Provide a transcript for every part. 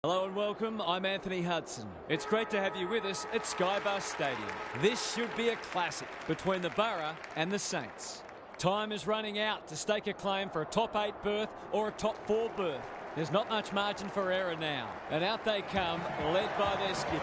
Hello and welcome, I'm Anthony Hudson. It's great to have you with us at Skybus Stadium. This should be a classic between the Borough and the Saints. Time is running out to stake a claim for a top 8 berth or a top 4 berth. There's not much margin for error now. And out they come, led by their skipper.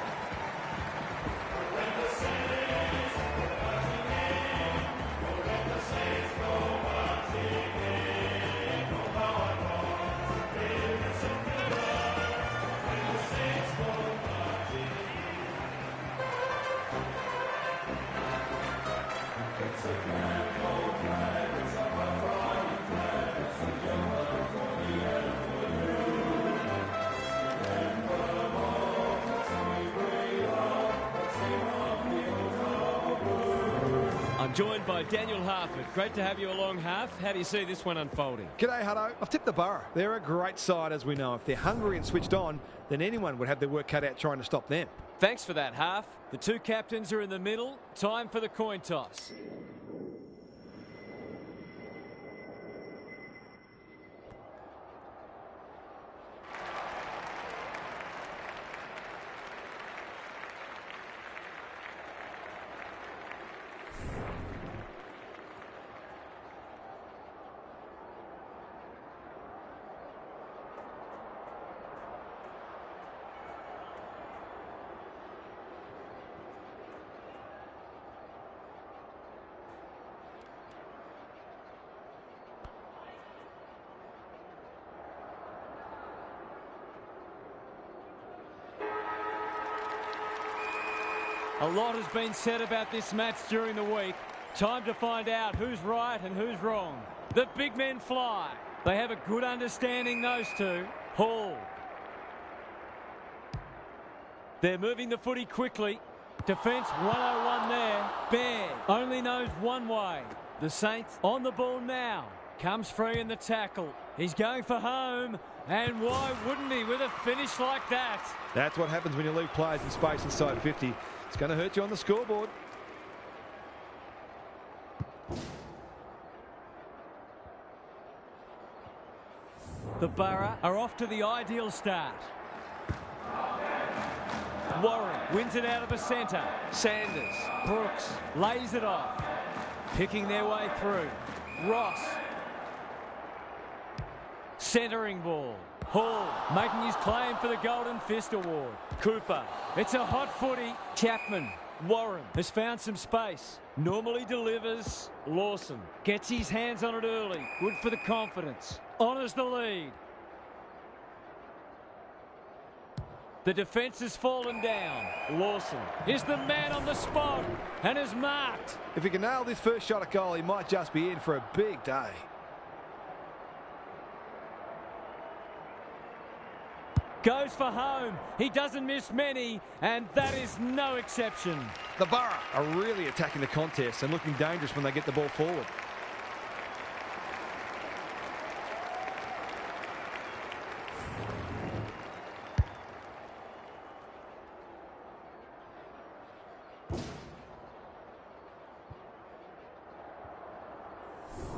I'm joined by Daniel Harford. Great to have you along, Harf. How do you see this one unfolding? G'day, Hutto. I've tipped the Borough. They're a great side, as we know. If they're hungry and switched on, then anyone would have their work cut out trying to stop them. Thanks for that, Harf. The two captains are in the middle. Time for the coin toss. A lot has been said about this match during the week. Time to find out who's right and who's wrong. The big men fly. They have a good understanding, those two. Hall. They're moving the footy quickly. Defence 101 there. Bear only knows one way. The Saints on the ball now. Comes free in the tackle. He's going for home. And why wouldn't he with a finish like that? That's what happens when you leave players in space inside 50. It's going to hurt you on the scoreboard. The Borough are off to the ideal start. Warren wins it out of the centre. Sanders. Brooks lays it off. Picking their way through. Ross. Centering ball. Hall making his claim for the Golden Fist Award. Cooper. It's a hot footy. Chapman. Warren has found some space. Normally delivers. Lawson gets his hands on it early. Good for the confidence. Honours the lead. The defence has fallen down. Lawson is the man on the spot and is marked. If he can nail this first shot at goal, he might just be in for a big day. Goes for home. He doesn't miss many, and that is no exception. The Borough are really attacking the contest and looking dangerous when they get the ball forward.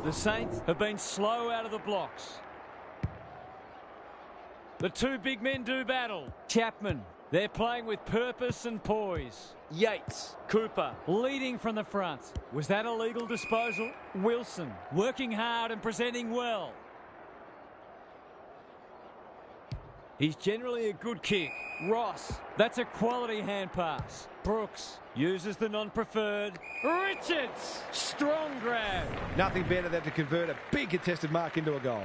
The Saints have been slow out of the blocks. The two big men do battle. Chapman, they're playing with purpose and poise. Yates, Cooper, leading from the front. Was that a legal disposal? Wilson, working hard and presenting well. He's generally a good kick. Ross, that's a quality hand pass. Brooks uses the non-preferred. Richards, strong grab. Nothing better than to convert a big contested mark into a goal.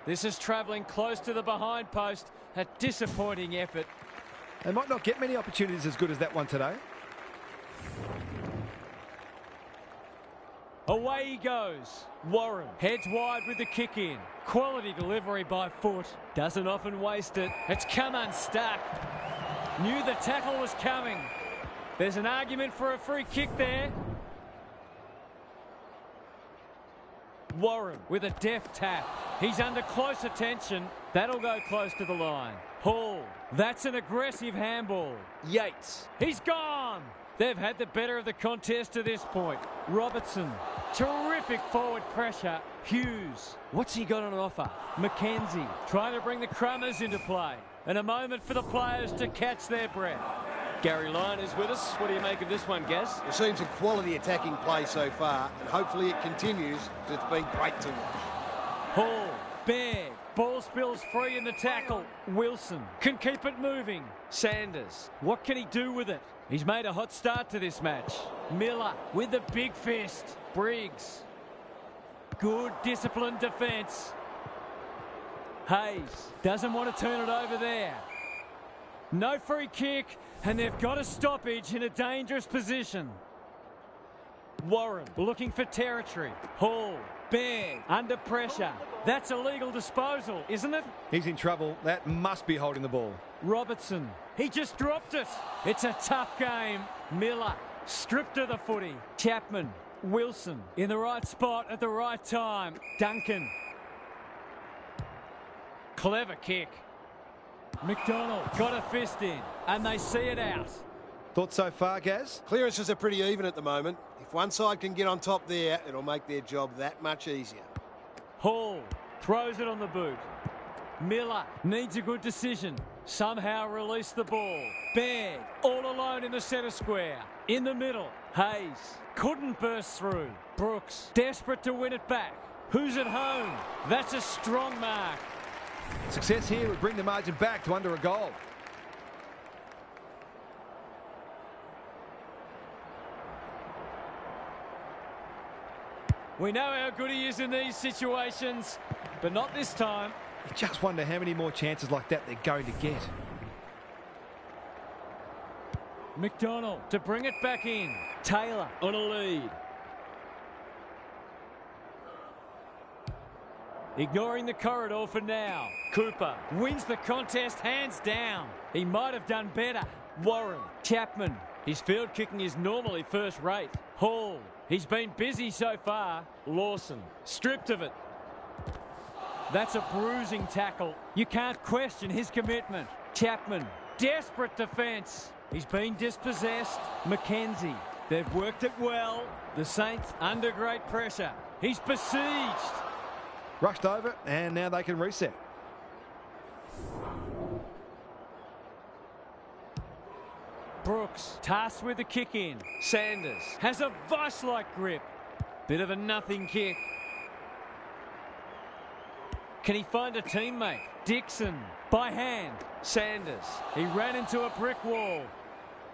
This is travelling close to the behind post. A disappointing effort. They might not get many opportunities as good as that one today. Away he goes. Warren heads wide with the kick in. Quality delivery by foot. Doesn't often waste it. It's come unstuck. Knew the tackle was coming. There's an argument for a free kick there. Warren with a deft tap. He's under close attention. That'll go close to the line. Hall. That's an aggressive handball. Yates. He's gone. They've had the better of the contest to this point. Robertson, terrific forward pressure. Hughes, what's he got on offer? McKenzie, trying to bring the Crummers into play. And a moment for the players to catch their breath. Gary Lyon is with us. What do you make of this one, Gaz? We've seen some quality attacking play so far, and hopefully it continues, because it's been great to watch. Hall, Baird, ball spills free in the tackle. Wilson can keep it moving. Sanders, what can he do with it? He's made a hot start to this match. Miller with the big fist. Briggs, good disciplined defence. Hayes doesn't want to turn it over there. No free kick, and they've got a stoppage in a dangerous position. Warren looking for territory. Hall, Baird, under pressure. That's a legal disposal, isn't it? He's in trouble. That must be holding the ball. Robertson, he just dropped it. It's a tough game. Miller, stripped of the footy. Chapman, Wilson, in the right spot at the right time. Duncan. Clever kick. McDonald got a fist in, and they see it out. Thoughts so far, Gaz? Clearances are pretty even at the moment. If one side can get on top there, it'll make their job that much easier. Hall throws it on the boot. Miller needs a good decision. Somehow release the ball. Baird all alone in the centre square. In the middle, Hayes couldn't burst through. Brooks desperate to win it back. Who's at home? That's a strong mark. Success here would bring the margin back to under a goal. We know how good he is in these situations, but not this time. You just wonder how many more chances like that they're going to get. McDonald to bring it back in. Taylor on a lead. Ignoring the corridor for now. Cooper wins the contest hands down. He might have done better. Warren, Chapman. His field kicking is normally first rate. Hall, he's been busy so far. Lawson, stripped of it. That's a bruising tackle. You can't question his commitment. Chapman, desperate defence. He's been dispossessed. McKenzie, they've worked it well. The Saints under great pressure. He's besieged. Rushed over, and now they can reset. Brooks tasked with the kick in. Sanders has a vice-like grip. Bit of a nothing kick. Can he find a teammate? Dixon by hand. Sanders, he ran into a brick wall.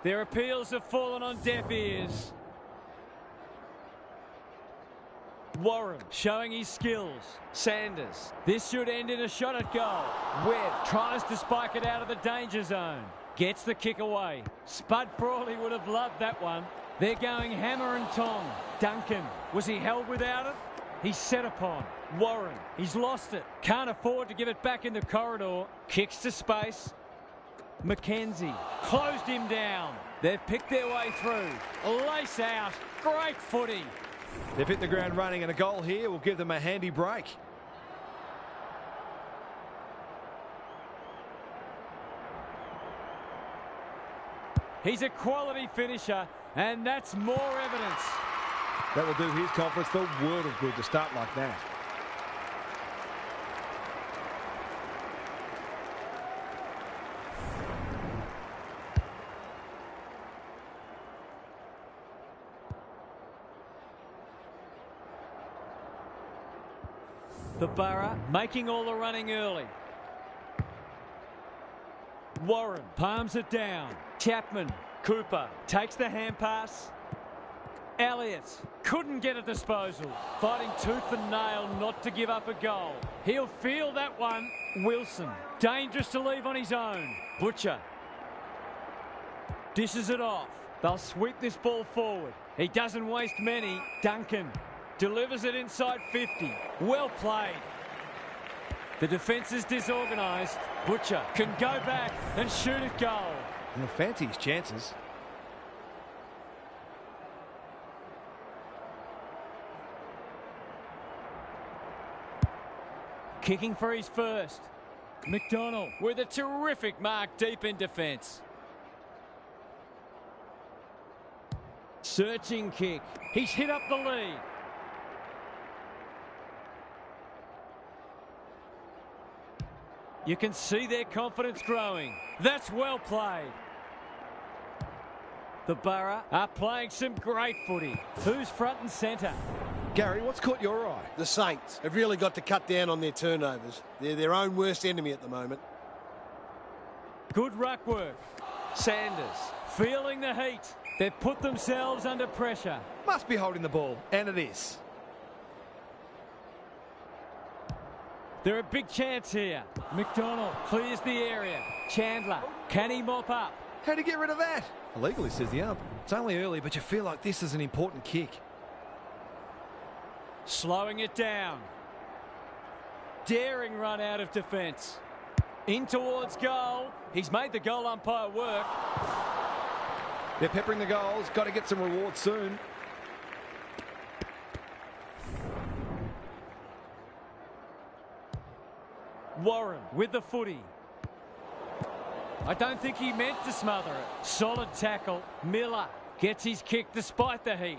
Their appeals have fallen on deaf ears. Warren showing his skills. Sanders, this should end in a shot at goal. Webb tries to spike it out of the danger zone. Gets the kick away. Spud Frawley would have loved that one. They're going hammer and tong. Duncan, was he held without it? He's set upon. Warren, he's lost it. Can't afford to give it back in the corridor. Kicks to space. McKenzie closed him down. They've picked their way through. Lace out. Great footy. They've hit the ground running, and a goal here will give them a handy break. He's a quality finisher, and that's more evidence. That will do his conference the world of good to start like that. The Borough making all the running early. Warren palms it down. Chapman, Cooper takes the hand pass. Elliott couldn't get a disposal. Fighting tooth and nail not to give up a goal. He'll feel that one. Wilson, dangerous to leave on his own. Butcher dishes it off. They'll sweep this ball forward. He doesn't waste many. Duncan delivers it inside 50. Well played. The defence is disorganised. Butcher can go back and shoot at goal. He'll fancy his chances. Kicking for his first. McDonald with a terrific mark deep in defence. Searching kick. He's hit up the lead. You can see their confidence growing. That's well played. The Borough are playing some great footy. Who's front and centre? Gary, what's caught your eye? The Saints have really got to cut down on their turnovers. They're their own worst enemy at the moment. Good ruck work. Sanders feeling the heat. They've put themselves under pressure. Must be holding the ball, and it is. They're a big chance here. McDonald clears the area. Chandler, can he mop up? How'd he get rid of that? Illegally, says the ump. It's only early, but you feel like this is an important kick. Slowing it down. Daring run out of defence. In towards goal. He's made the goal umpire work. They're peppering the goals. Got to get some rewards soon. Warren with the footy. I don't think he meant to smother it. Solid tackle. Miller gets his kick despite the heat.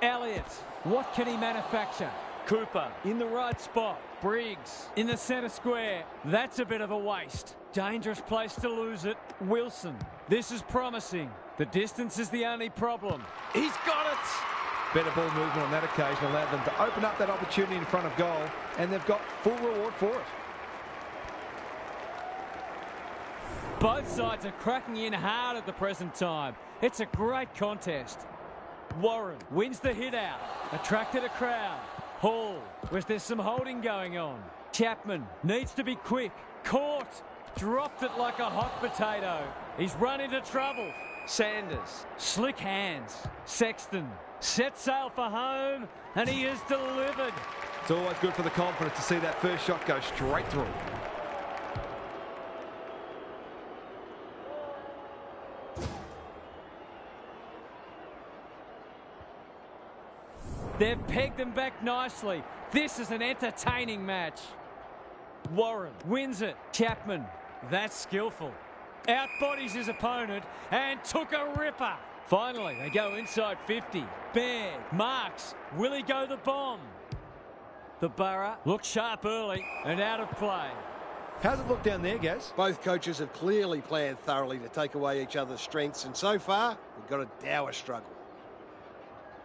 Elliott, what can he manufacture? Cooper in the right spot. Briggs in the centre square. That's a bit of a waste. Dangerous place to lose it. Wilson. This is promising. The distance is the only problem. He's got it. Better ball movement on that occasion allowed them to open up that opportunity in front of goal, and they've got full reward for it. Both sides are cracking in hard at the present time. It's a great contest. Warren wins the hit out. Attracted a crowd. Hall, was there some holding going on? Chapman needs to be quick. Caught. Dropped it like a hot potato. He's run into trouble. Sanders, slick hands. Sexton, set sail for home, and he is delivered. It's always good for the confidence to see that first shot go straight through. They've pegged them back nicely. This is an entertaining match. Warren wins it. Chapman, that's skillful. Outbodies his opponent and took a ripper. Finally, they go inside 50. Baird marks. Will he go the bomb? The Borough look sharp early and out of play. How's it look down there, Gaz? Both coaches have clearly planned thoroughly to take away each other's strengths, and so far, we've got a dour struggle.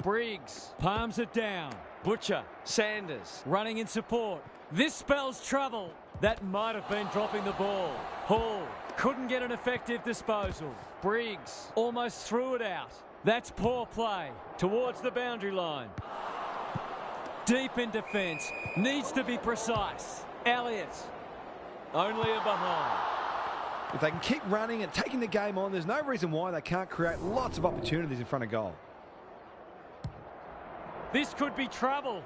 Briggs palms it down. Butcher, Sanders running in support. This spells trouble. That might have been dropping the ball. Hall couldn't get an effective disposal. Briggs almost threw it out. That's poor play towards the boundary line. Deep in defence, needs to be precise. Elliott, only a behind. If they can keep running and taking the game on, there's no reason why they can't create lots of opportunities in front of goal. This could be trouble.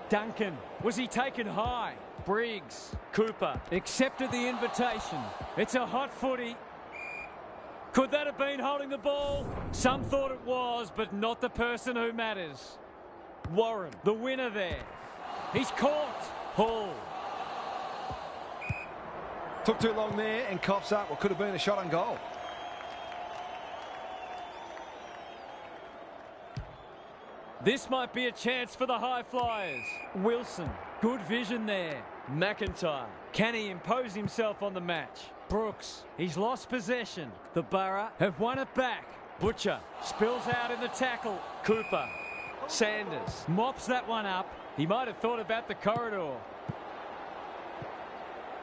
Duncan, was he taken high? Briggs, Cooper accepted the invitation. It's a hot footy. Could that have been holding the ball? Some thought it was, but not the person who matters. Warren, the winner there. He's caught. Hall. Took too long there and coughs up what could have been a shot on goal. This might be a chance for the high flyers. Wilson, good vision there. McIntyre, can he impose himself on the match? Brooks, he's lost possession. The Borough have won it back. Butcher spills out in the tackle. Cooper, Sanders mops that one up. He might have thought about the corridor.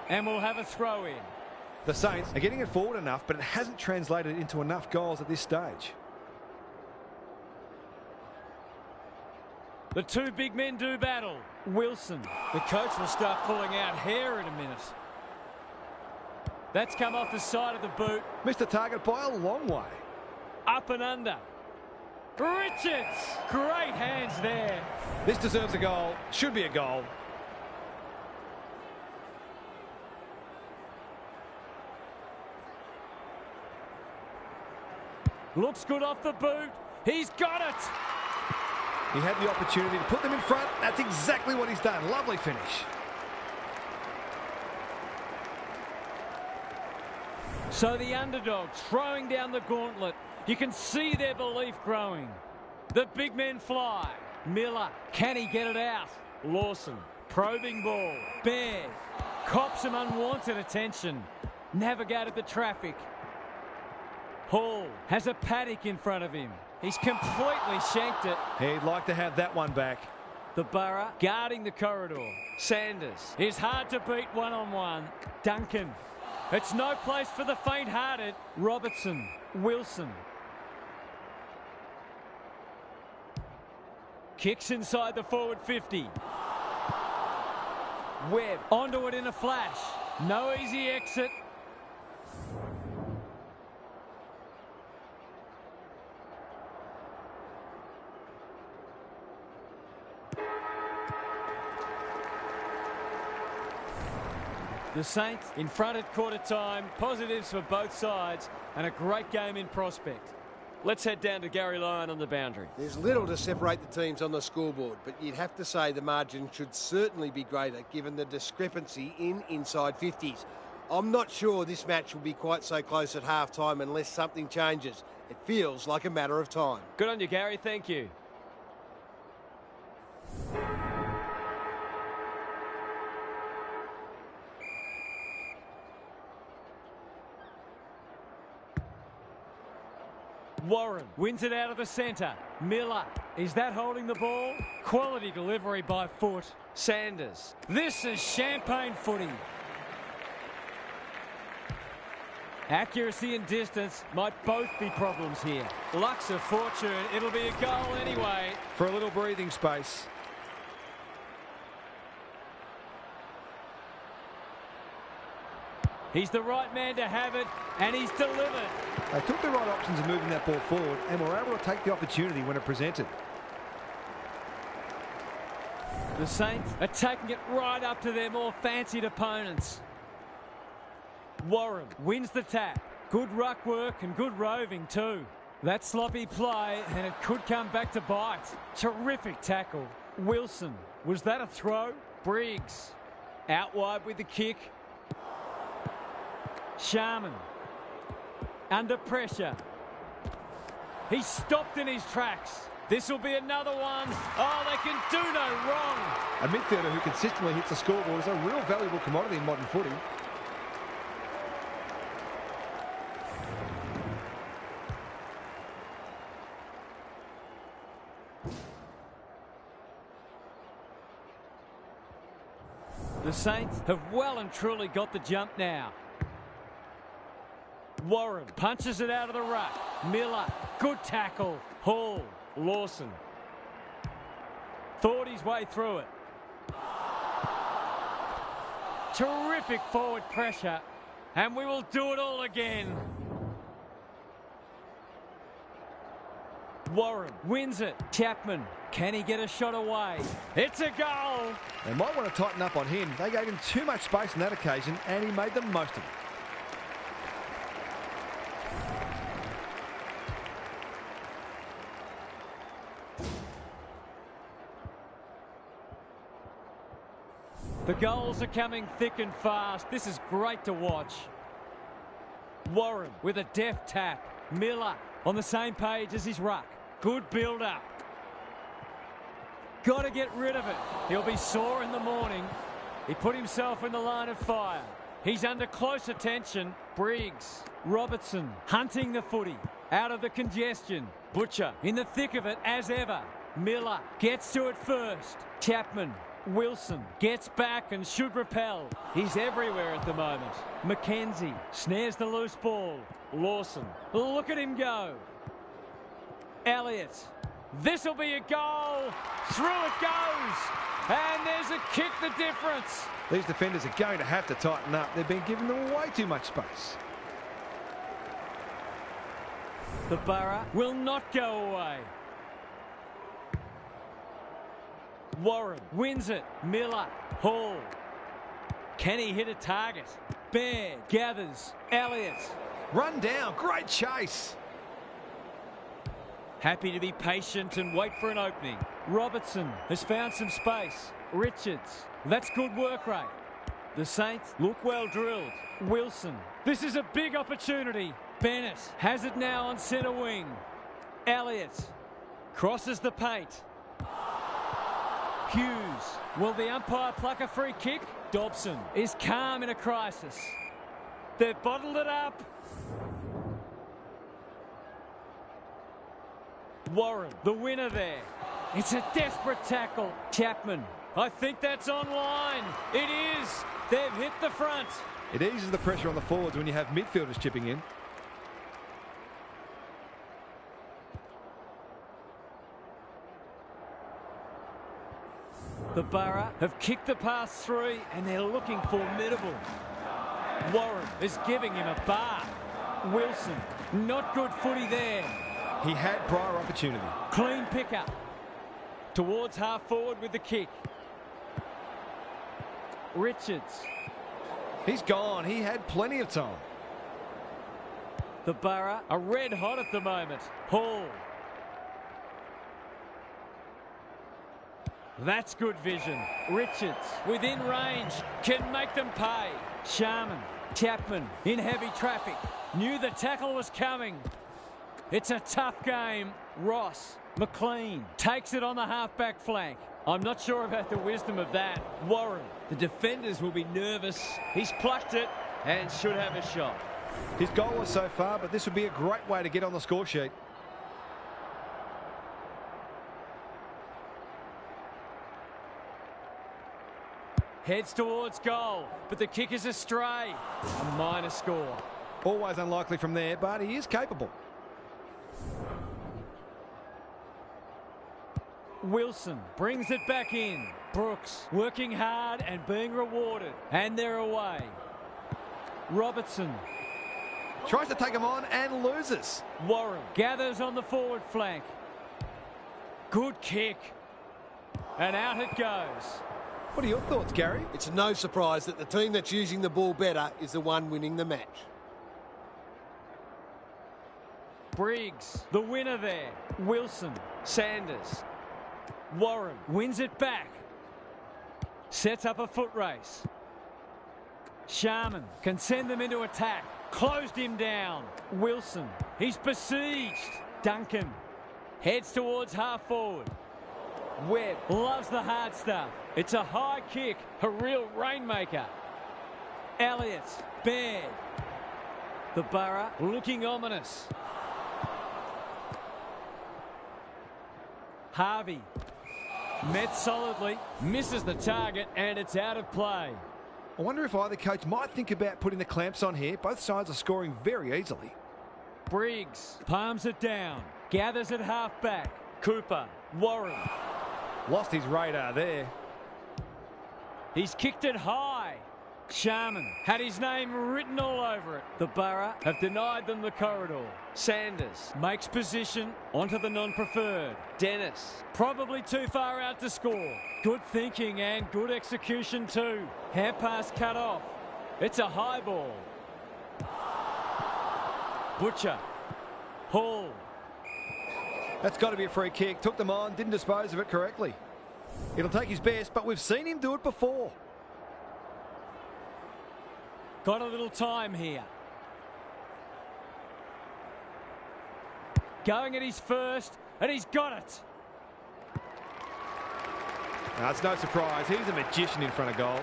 And we'll have a throw in. The Saints are getting it forward enough, but it hasn't translated into enough goals at this stage. The two big men do battle. Wilson, the coach will start pulling out hair in a minute. That's come off the side of the boot. Missed the target by a long way. Up and under. Richards, great hands there. This deserves a goal. Should be a goal. Looks good off the boot. He's got it. He had the opportunity to put them in front. That's exactly what he's done. Lovely finish. So the underdogs throwing down the gauntlet. You can see their belief growing. The big men fly. Miller, can he get it out? Lawson, probing ball. Baird, cops some unwanted attention. Navigated the traffic. Hall has a paddock in front of him. He's completely shanked it. He'd like to have that one back. The Borough guarding the corridor. Sanders is hard to beat one-on-one. Duncan. It's no place for the faint-hearted. Robertson. Wilson. Kicks inside the forward 50. Webb onto it in a flash. No easy exit. The Saints in front at quarter time. Positives for both sides and a great game in prospect. Let's head down to Gary Lyon on the boundary. There's little to separate the teams on the scoreboard, but you'd have to say the margin should certainly be greater given the discrepancy in inside 50s. I'm not sure this match will be quite so close at half-time unless something changes. It feels like a matter of time. Good on you, Gary. Thank you. Warren wins it out of the centre. Miller, is that holding the ball? Quality delivery by foot. Sanders. This is champagne footy. Accuracy and distance might both be problems here. Luck's a fortune. It'll be a goal anyway. For a little breathing space. He's the right man to have it, and he's delivered. They took the right options in moving that ball forward and were able to take the opportunity when it presented. The Saints are taking it right up to their more fancied opponents. Warren wins the tap. Good ruck work and good roving too. That sloppy play, and it could come back to bite. Terrific tackle. Wilson, was that a throw? Briggs, out wide with the kick. Sharman, under pressure. He's stopped in his tracks. This will be another one. Oh, they can do no wrong. A midfielder who consistently hits the scoreboard is a real valuable commodity in modern footy. The Saints have well and truly got the jump now. Warren punches it out of the ruck. Miller, good tackle. Hall, Lawson. Thought his way through it. Terrific forward pressure. And we will do it all again. Warren wins it. Chapman, can he get a shot away? It's a goal. They might want to tighten up on him. They gave him too much space on that occasion and he made the most of it. The goals are coming thick and fast. This is great to watch. Warren with a deft tap. Miller on the same page as his ruck. Good build-up. Got to get rid of it. He'll be sore in the morning. He put himself in the line of fire. He's under close attention. Briggs. Robertson hunting the footy. Out of the congestion. Butcher in the thick of it as ever. Miller gets to it first. Chapman. Wilson gets back and should repel. He's everywhere at the moment. McKenzie snares the loose ball. Lawson, look at him go. Elliott, this'll be a goal. Through it goes. And there's a kick the difference. These defenders are going to have to tighten up. They've been giving them way too much space. The Borough will not go away. Warren wins it. Miller. Hall. Can he hit a target? Baird gathers. Elliott. Run down. Great chase. Happy to be patient and wait for an opening. Robertson has found some space. Richards. That's good work rate. The Saints look well drilled. Wilson. This is a big opportunity. Bennett has it now on centre wing. Elliott crosses the paint. Hughes. Will the umpire pluck a free kick? Dobson is calm in a crisis. They've bottled it up. Warren, the winner there. It's a desperate tackle. Chapman. I think that's online. It is. They've hit the front. It eases the pressure on the forwards when you have midfielders chipping in. The Borough have kicked the pass through and they're looking formidable. Warren is giving him a bar. Wilson, not good footy there. He had prior opportunity. Clean pickup. Towards half forward with the kick. Richards. He's gone. He had plenty of time. The Borough are red hot at the moment. Hall. That's good vision. Richards within range can make them pay. Sharman. Chapman in heavy traffic. Knew the tackle was coming. It's a tough game. Ross. McLean takes it on the half-back flank. I'm not sure about the wisdom of that. Warren. The defenders will be nervous. He's plucked it and should have a shot. His goal was so far, but this would be a great way to get on the score sheet. Heads towards goal, but the kick is astray. A minor score. Always unlikely from there, but he is capable. Wilson brings it back in. Brooks working hard and being rewarded. And they're away. Robertson. Tries to take him on and loses. Warren gathers on the forward flank. Good kick. And out it goes. What are your thoughts, Gary? It's no surprise that the team that's using the ball better is the one winning the match. Briggs, the winner there. Wilson, Sanders. Warren wins it back. Sets up a foot race. Sharman can send them into attack. Closed him down. Wilson, he's besieged. Duncan heads towards half forward. Webb loves the hard stuff. It's a high kick, a real rainmaker. Elliott, Baird. The Borough looking ominous. Harvey met solidly, misses the target, and it's out of play. I wonder if either coach might think about putting the clamps on here. Both sides are scoring very easily. Briggs palms it down, gathers at half back. Cooper, Warren. Lost his radar there. He's kicked it high. Sharman had his name written all over it. The Borough have denied them the corridor. Sanders makes position onto the non-preferred. Dennis probably too far out to score. Good thinking and good execution too. Hand pass cut off. It's a high ball. Butcher. Hall. That's got to be a free kick. Took them on, didn't dispose of it correctly. It'll take his best, but we've seen him do it before. Got a little time here. Going at his first, and he's got it. No, it's no surprise. He's a magician in front of goal.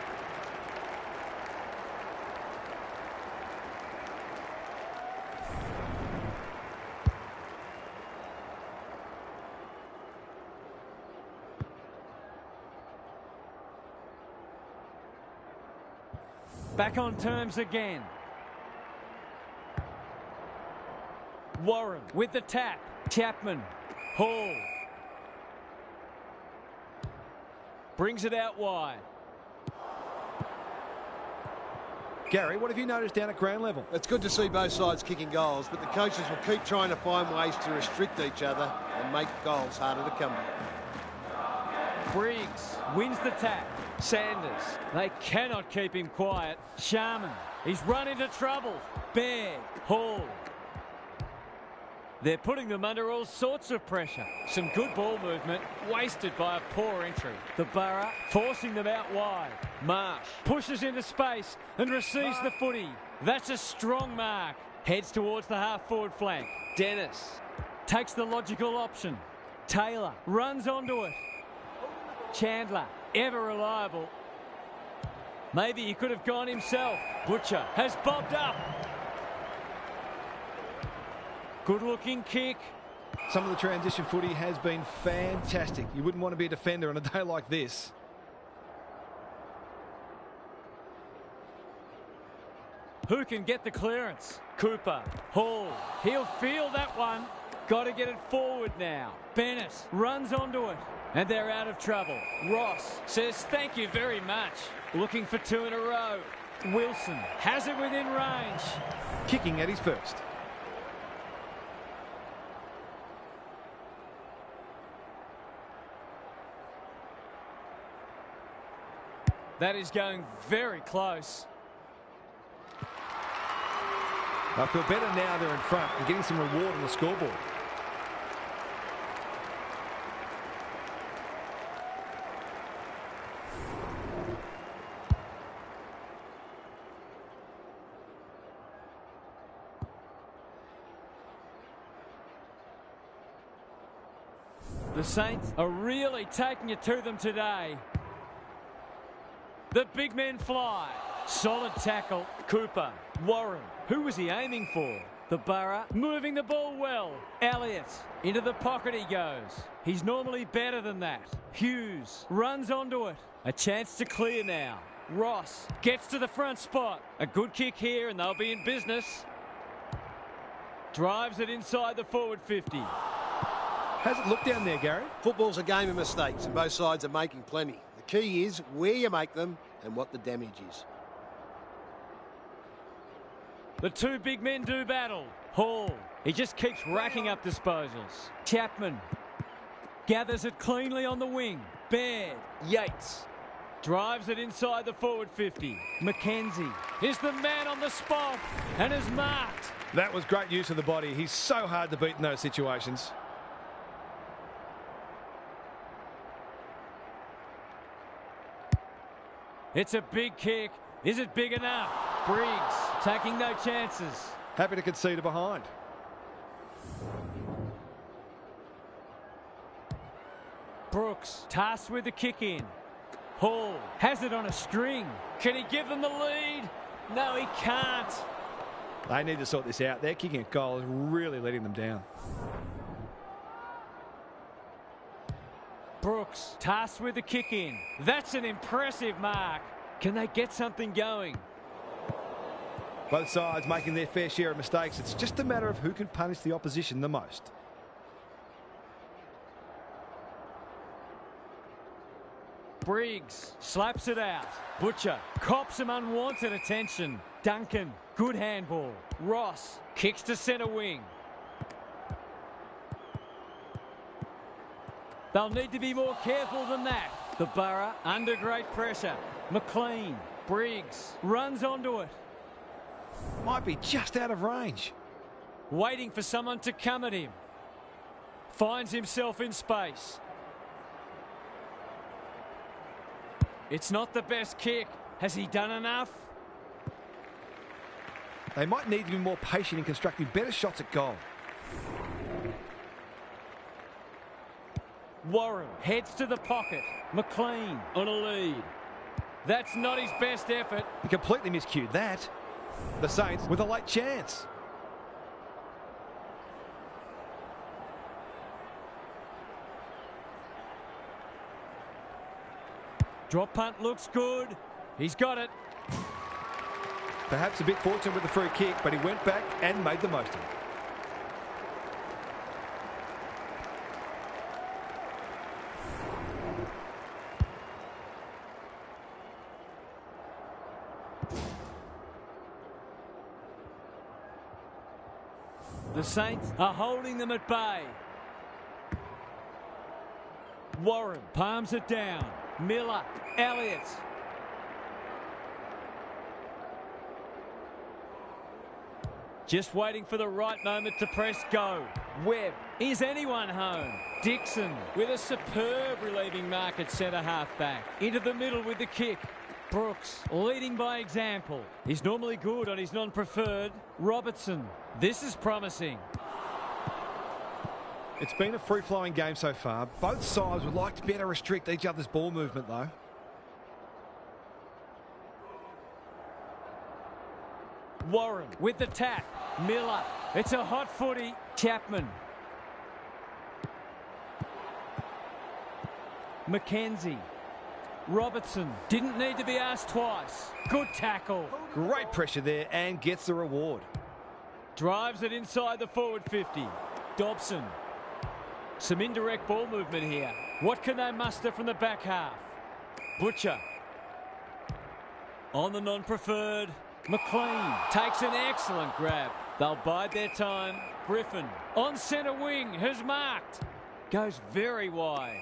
Back on terms again. Warren with the tap. Chapman. Hall. Brings it out wide. Gary, what have you noticed down at ground level? It's good to see both sides kicking goals, but the coaches will keep trying to find ways to restrict each other and make goals harder to come by. Briggs wins the tap. Sanders, they cannot keep him quiet. Sharman, he's run into trouble. Baird, Hall. They're putting them under all sorts of pressure. Some good ball movement, wasted by a poor entry. The Borough forcing them out wide. Marsh pushes into space and receives the footy. That's a strong mark. Heads towards the half-forward flank. Dennis takes the logical option. Taylor runs onto it. Chandler, ever reliable. Maybe he could have gone himself. Butcher has bobbed up. Good-looking kick. Some of the transition footy has been fantastic. You wouldn't want to be a defender on a day like this. Who can get the clearance? Cooper. Hall. He'll feel that one. Got to get it forward now. Bennett runs onto it. And they're out of trouble. Ross says thank you very much. Looking for 2 in a row. Wilson has it within range. Kicking at his first. That is going very close. I feel better now they're in front and getting some reward on the scoreboard. The Saints are really taking it to them today. The big men fly. Solid tackle. Cooper. Warren. Who was he aiming for? The Borough moving the ball well. Elliott. Into the pocket he goes. He's normally better than that. Hughes runs onto it. A chance to clear now. Ross gets to the front spot. A good kick here and they'll be in business. Drives it inside the forward 50. How's it look down there, Gary? Football's a game of mistakes and both sides are making plenty. The key is where you make them and what the damage is. The 2 big men do battle. Hall. He just keeps racking up disposals. Chapman gathers it cleanly on the wing. Baird. Yates drives it inside the forward 50. McKenzie is the man on the spot and is marked. That was great use of the body. He's so hard to beat in those situations. It's a big kick. Is it big enough? Briggs taking no chances. Happy to concede a behind. Brooks tasked with the kick in. Hall has it on a string. Can he give them the lead? No, he can't. They need to sort this out. Their kicking at goal is really letting them down. Brooks tasked with the kick in. That's an impressive mark. Can they get something going? Both sides making their fair share of mistakes. It's just a matter of who can punish the opposition the most. Briggs slaps it out. Butcher cops some unwanted attention. Duncan, good handball. Ross kicks to centre wing. They'll need to be more careful than that. The Borough under great pressure. McLean. Briggs runs onto it. Might be just out of range. Waiting for someone to come at him. Finds himself in space. It's not the best kick. Has he done enough? They might need to be more patient in constructing better shots at goal. Warren heads to the pocket. McLean on a lead. That's not his best effort. He completely miscued that. The Saints with a late chance. Drop punt looks good. He's got it. Perhaps a bit fortunate with the free kick, but he went back and made the most of it. The Saints are holding them at bay. Warren palms it down. Miller, Elliott. Just waiting for the right moment to press go. Webb, is anyone home? Dixon with a superb relieving mark at centre half back. Into the middle with the kick. Brooks leading by example. He's normally good on his non-preferred. Robertson. This is promising. It's been a free-flowing game so far. Both sides would like to better restrict each other's ball movement, though. Warren with the tap. Miller. It's a hot footy. Chapman. Mackenzie. Robertson. Didn't need to be asked twice. Good tackle. Great pressure there and gets the reward. Drives it inside the forward 50. Dobson. Some indirect ball movement here. What can they muster from the back half? Butcher. On the non-preferred. McLean takes an excellent grab. They'll bide their time. Griffin on centre wing has marked. Goes very wide.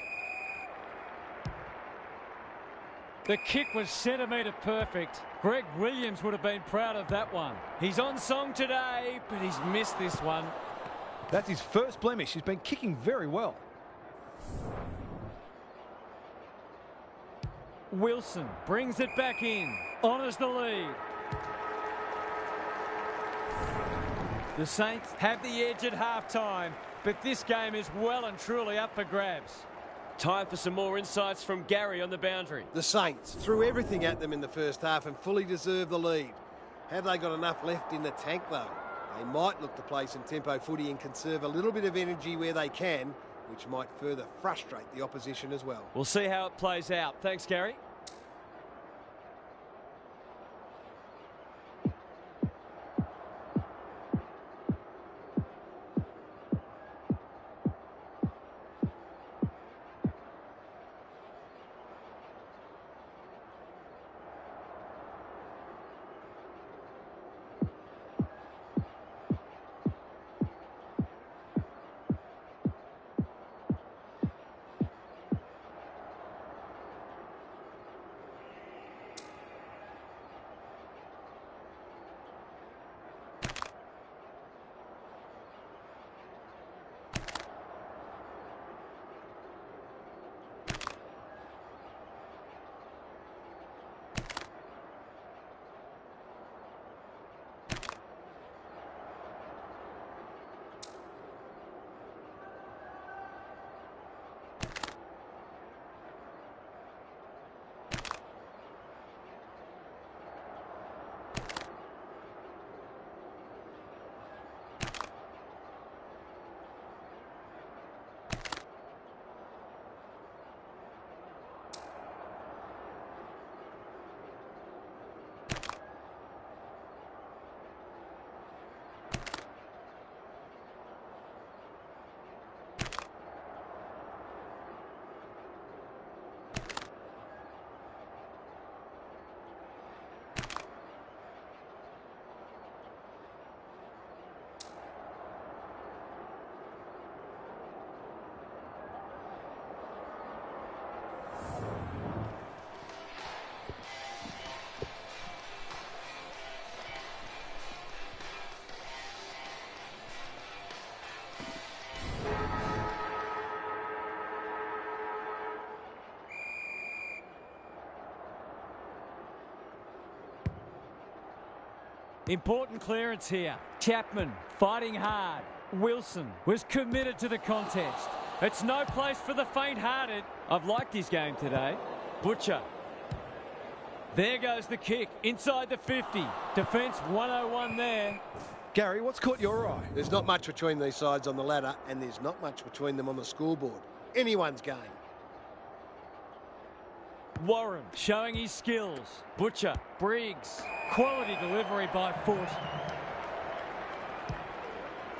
The kick was centimetre perfect. Greg Williams would have been proud of that one. He's on song today, but he's missed this one. That's his first blemish. He's been kicking very well. Wilson brings it back in. Honours the lead. The Saints have the edge at half-time, but this game is well and truly up for grabs. Time for some more insights from Gary on the boundary. The Saints threw everything at them in the first half and fully deserved the lead. Have they got enough left in the tank, though? They might look to play some tempo footy and conserve a little bit of energy where they can, which might further frustrate the opposition as well. We'll see how it plays out. Thanks, Gary. Important clearance here. Chapman fighting hard. Wilson was committed to the contest. It's no place for the faint-hearted. I've liked his game today. Butcher. There goes the kick inside the 50. Defence 101 there. Gary, what's caught your eye? There's not much between these sides on the ladder, and there's not much between them on the scoreboard. Anyone's game. Warren showing his skills. Butcher, Briggs. Quality delivery by foot.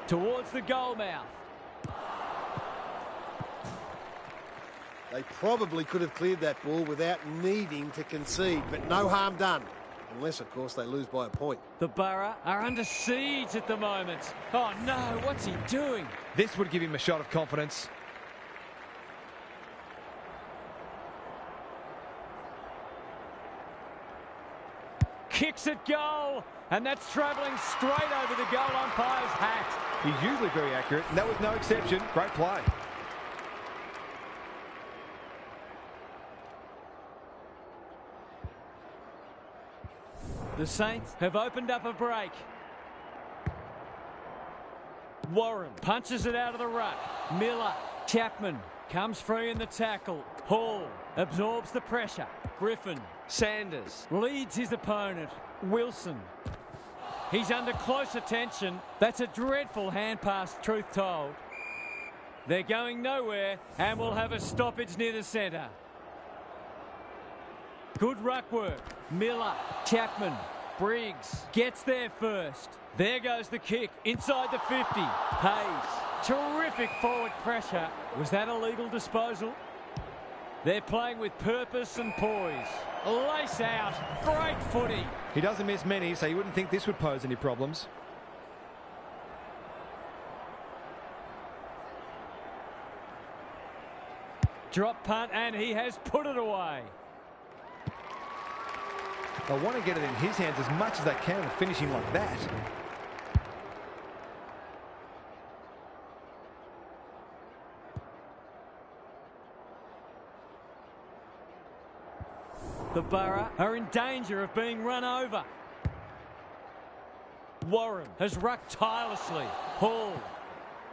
Towards the goal mouth. They probably could have cleared that ball without needing to concede, but no harm done. Unless, of course, they lose by a point. The Borough are under siege at the moment. Oh, no, what's he doing? This would give him a shot of confidence. Kicks at goal, and that's travelling straight over the goal umpire's hat. He's usually very accurate, and that was no exception. Great play. The Saints have opened up a break. Warren punches it out of the ruck. Miller, Chapman comes free in the tackle. Hall absorbs the pressure. Griffin, Sanders leads his opponent. Wilson. He's under close attention. That's a dreadful hand pass, truth told. They're going nowhere and we'll have a stoppage near the centre. Good ruck work. Miller, Chapman, Briggs gets there first. There goes the kick inside the 50. Hayes, terrific forward pressure. Was that a legal disposal? They're playing with purpose and poise. Lace out. Great footy. He doesn't miss many, so you wouldn't think this would pose any problems. Drop punt, and he has put it away. They want to get it in his hands as much as they can with finishing like that. The Borough are in danger of being run over. Warren has rucked tirelessly. Hall.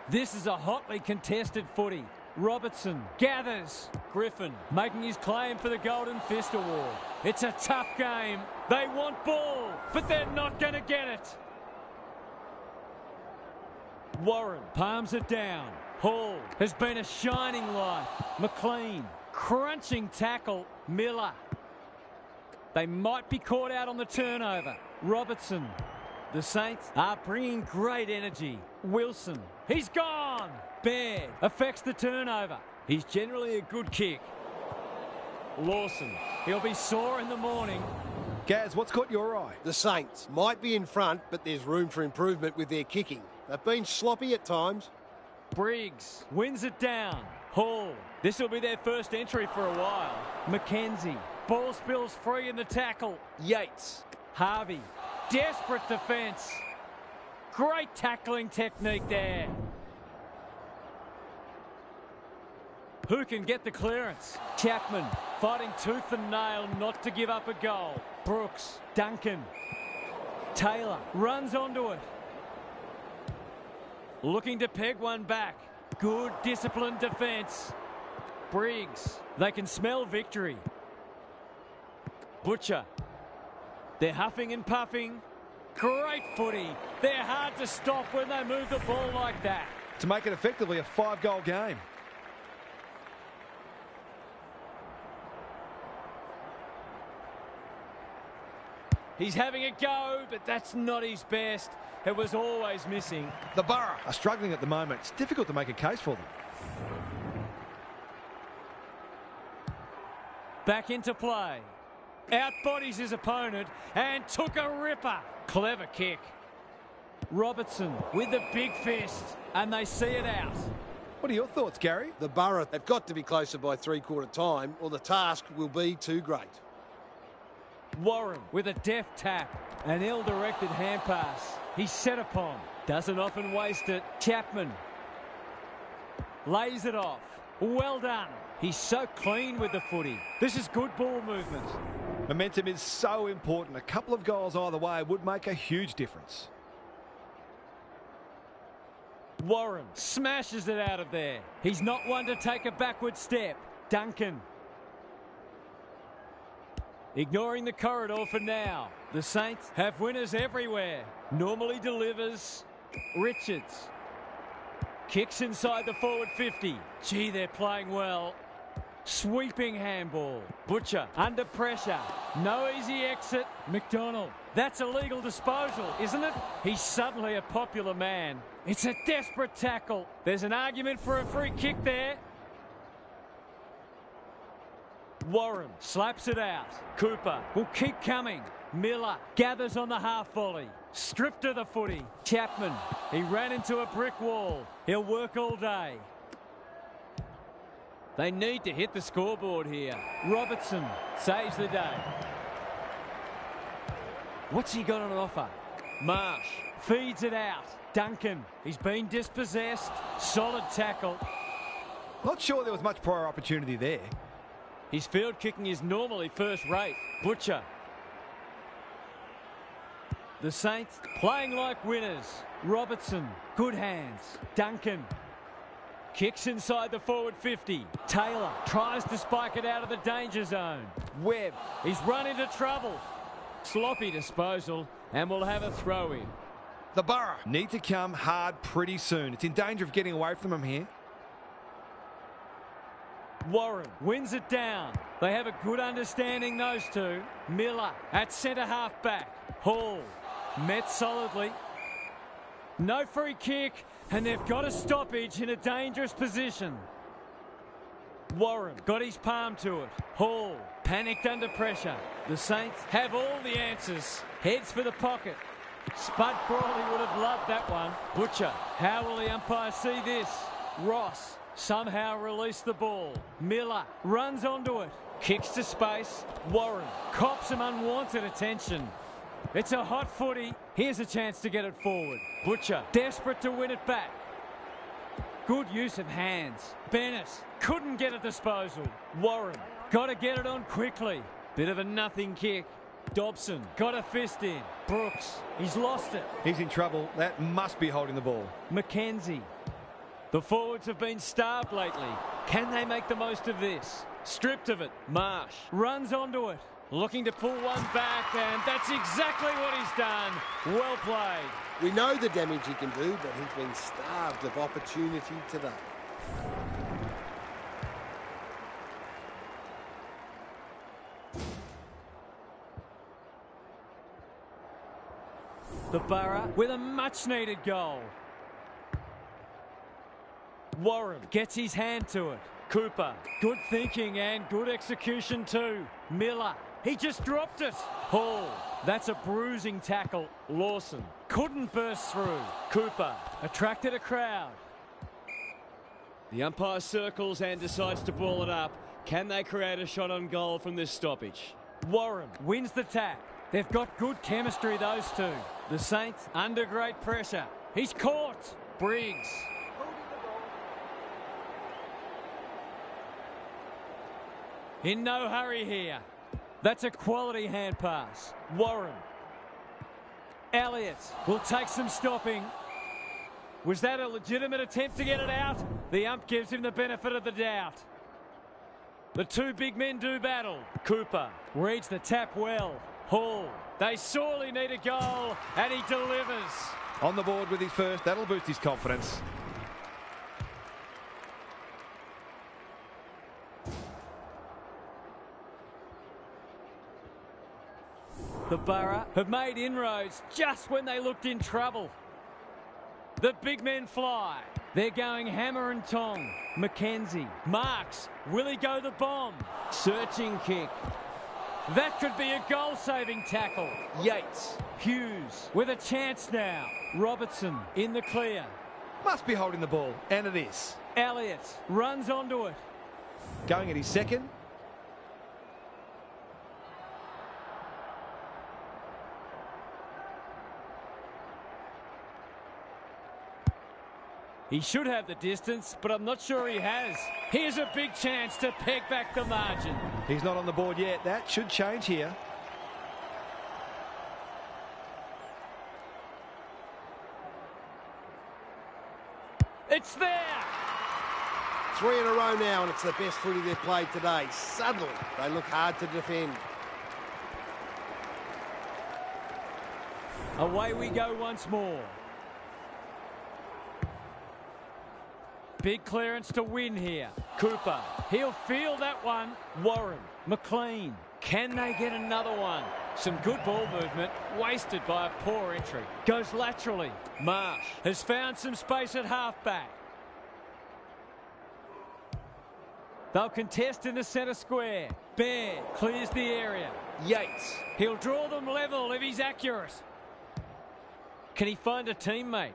This is a hotly contested footy. Robertson gathers. Griffin making his claim for the Golden Fist Award. It's a tough game. They want ball, but they're not going to get it. Warren palms it down. Hall has been a shining light. McLean, crunching tackle. Miller. They might be caught out on the turnover. Robertson. The Saints are bringing great energy. Wilson. He's gone. Baird affects the turnover. He's generally a good kick. Lawson. He'll be sore in the morning. Gaz, what's caught your eye? The Saints might be in front, but there's room for improvement with their kicking. They've been sloppy at times. Briggs wins it down. Hall. This will be their first entry for a while. McKenzie. Ball spills free in the tackle. Yates. Harvey. Desperate defence. Great tackling technique there. Who can get the clearance? Chapman fighting tooth and nail not to give up a goal. Brooks. Duncan. Taylor runs onto it. Looking to peg one back. Good disciplined defence. Briggs. They can smell victory. Butcher. They're huffing and puffing. Great footy. They're hard to stop when they move the ball like that. To make it effectively a 5-goal game. He's having a go, but that's not his best. It was always missing. The Borough are struggling at the moment. It's difficult to make a case for them. Back into play. Outbodies his opponent and took a ripper. Clever kick. Robertson with the big fist, and they see it out. What are your thoughts, Gary? The Borough have got to be closer by three-quarter time, or the task will be too great. Warren with a deft tap. An ill-directed hand pass. He's set upon. Doesn't often waste it. Chapman lays it off. Well done. He's so clean with the footy. This is good ball movement. Momentum is so important. A couple of goals either way would make a huge difference. Warren smashes it out of there. He's not one to take a backward step. Duncan. Ignoring the corridor for now. The Saints have winners everywhere. Normally delivers. Richards. Kicks inside the forward 50. Gee, they're playing well. Sweeping handball. Butcher under pressure. No easy exit. McDonald. That's a legal disposal, isn't it? He's suddenly a popular man. It's a desperate tackle. There's an argument for a free kick there. Warren slaps it out. Cooper will keep coming. Miller gathers on the half volley. Stripped of the footy. Chapman. He ran into a brick wall. He'll work all day. They need to hit the scoreboard here. Robertson saves the day. What's he got on offer? Marsh feeds it out. Duncan. He's been dispossessed. Solid tackle. Not sure there was much prior opportunity there. His field kicking is normally first rate. Butcher. The Saints playing like winners. Robertson, good hands. Duncan kicks inside the forward 50. Taylor tries to spike it out of the danger zone. Webb, he's run into trouble. Sloppy disposal, and we'll have a throw in. The Borough need to come hard pretty soon. It's in danger of getting away from them here. Warren wins it down. They have a good understanding, those two. Miller at centre half back. Hall met solidly. No free kick, and they've got a stoppage in a dangerous position. Warren got his palm to it. Hall panicked under pressure. The Saints have all the answers. Heads for the pocket. Spud Crawley would have loved that one. Butcher, how will the umpire see this? Ross somehow released the ball. Miller runs onto it. Kicks to space. Warren cops some unwanted attention. It's a hot footy. Here's a chance to get it forward. Butcher desperate to win it back. Good use of hands. Bennett couldn't get a disposal. Warren got to get it on quickly. Bit of a nothing kick. Dobson got a fist in. Brooks, he's lost it. He's in trouble. That must be holding the ball. McKenzie. The forwards have been starved lately. Can they make the most of this? Stripped of it. Marsh runs onto it. Looking to pull one back, and that's exactly what he's done. Well played. We know the damage he can do, but he's been starved of opportunity today. The Borough with a much-needed goal. Warren gets his hand to it. Cooper, good thinking and good execution too. Miller, he just dropped it. Hall, that's a bruising tackle. Lawson couldn't burst through. Cooper attracted a crowd. The umpire circles and decides to ball it up. Can they create a shot on goal from this stoppage? Warren wins the tap. They've got good chemistry, those two. The Saints under great pressure. He's caught. Briggs. In no hurry here. That's a quality hand pass. Warren. Elliott will take some stopping. Was that a legitimate attempt to get it out? The ump gives him the benefit of the doubt. The two big men do battle. Cooper reads the tap well. Hall, they sorely need a goal, and he delivers. On the board with his first, that'll boost his confidence. The Borough have made inroads just when they looked in trouble. The big men fly. They're going hammer and tong. McKenzie marks. Will he go the bomb? Searching kick. That could be a goal-saving tackle. Yates. Hughes with a chance now. Robertson in the clear. Must be holding the ball, and it is. Elliott runs onto it. Going at his second. He should have the distance, but I'm not sure he has. Here's a big chance to peg back the margin. He's not on the board yet. That should change here. It's there! 3 in a row now, and it's the best footy they've played today. Suddenly, they look hard to defend. Away we go once more. Big clearance to win here. Cooper, he'll feel that one. Warren, McLean, can they get another one? Some good ball movement, wasted by a poor entry. Goes laterally. Marsh has found some space at halfback. They'll contest in the centre square. Bear clears the area. Yates, he'll draw them level if he's accurate. Can he find a teammate?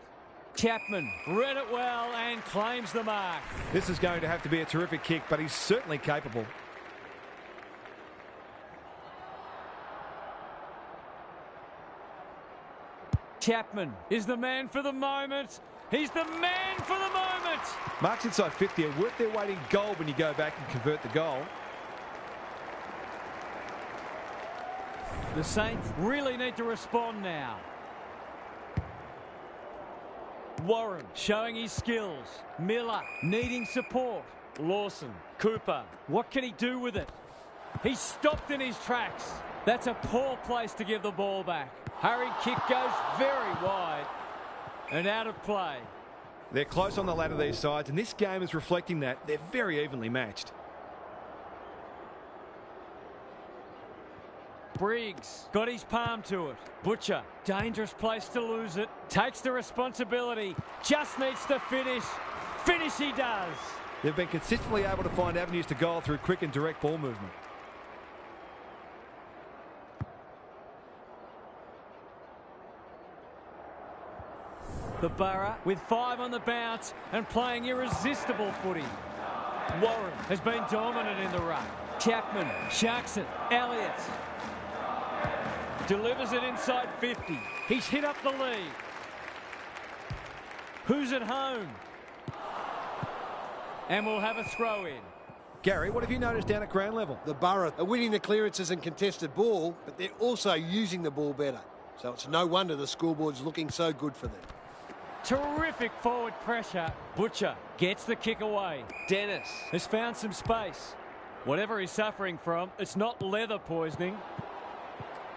Chapman read it well and claims the mark. This is going to have to be a terrific kick, but he's certainly capable. Chapman is the man for the moment. He's the man for the moment. Marks inside 50 are worth their weight in gold when you go back and convert the goal. The Saints really need to respond now. Warren showing his skills. Miller needing support. Lawson. Cooper. What can he do with it? He's stopped in his tracks. That's a poor place to give the ball back. Hurried kick goes very wide and out of play. They're close on the ladder, these sides, and this game is reflecting that. They're very evenly matched. Briggs got his palm to it. Butcher, dangerous place to lose it. Takes the responsibility. Just needs to finish. Finish he does. They've been consistently able to find avenues to goal through quick and direct ball movement. The Borough with 5 on the bounce and playing irresistible footy. Warren has been dominant in the ruck. Chapman sharks it. Elliott delivers it inside 50. He's hit up the lead. Who's at home? And we'll have a throw in. Gary, what have you noticed down at ground level? The Borough are winning the clearances and contested ball, but they're also using the ball better. So it's no wonder the scoreboard's looking so good for them. Terrific forward pressure. Butcher gets the kick away. Dennis has found some space. Whatever he's suffering from, it's not leather poisoning.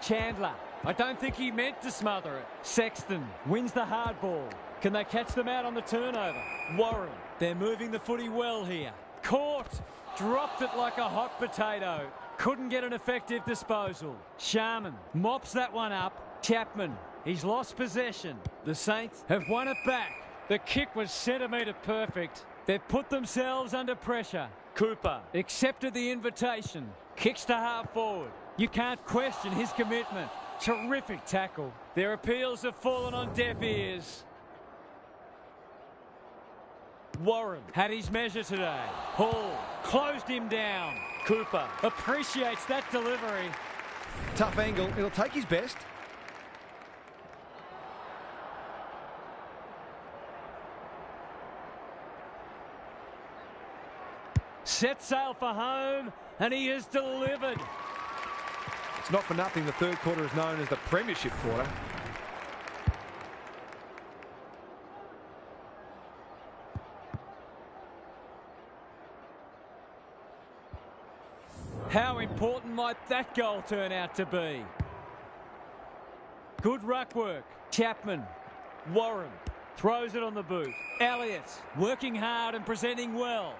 Chandler, I don't think he meant to smother it. Sexton wins the hard ball. Can they catch them out on the turnover? Warren, they're moving the footy well here. Caught, dropped it like a hot potato. Couldn't get an effective disposal. Sharman mops that one up. Chapman, he's lost possession. The Saints have won it back. The kick was centimetre perfect. They've put themselves under pressure. Cooper accepted the invitation. Kicks to half forward. You can't question his commitment. Terrific tackle. Their appeals have fallen on deaf ears. Warren had his measure today. Hall closed him down. Cooper appreciates that delivery. Tough angle. It'll take his best. Set sail for home, and he has delivered. It's not for nothing the third quarter is known as the premiership quarter. How important might that goal turn out to be? Good ruck work. Chapman. Warren throws it on the boot. Elliott working hard and presenting well.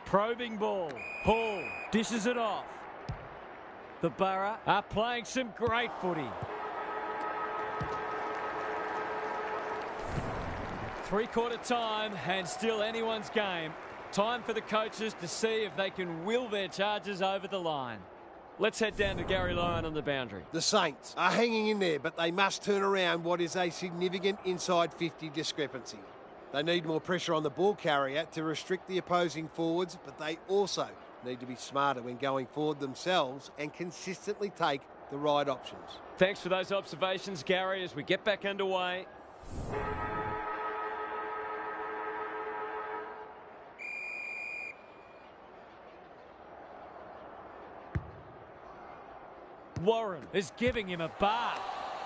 Probing ball. Hall dishes it off. The Borough are playing some great footy. Three-quarter time and still anyone's game. Time for the coaches to see if they can will their charges over the line. Let's head down to Gary Lyon on the boundary. The Saints are hanging in there, but they must turn around what is a significant inside 50 discrepancy. They need more pressure on the ball carrier to restrict the opposing forwards, but they also need to be smarter when going forward themselves and consistently take the right options. Thanks for those observations, Gary, as we get back underway. Warren is giving him a bar.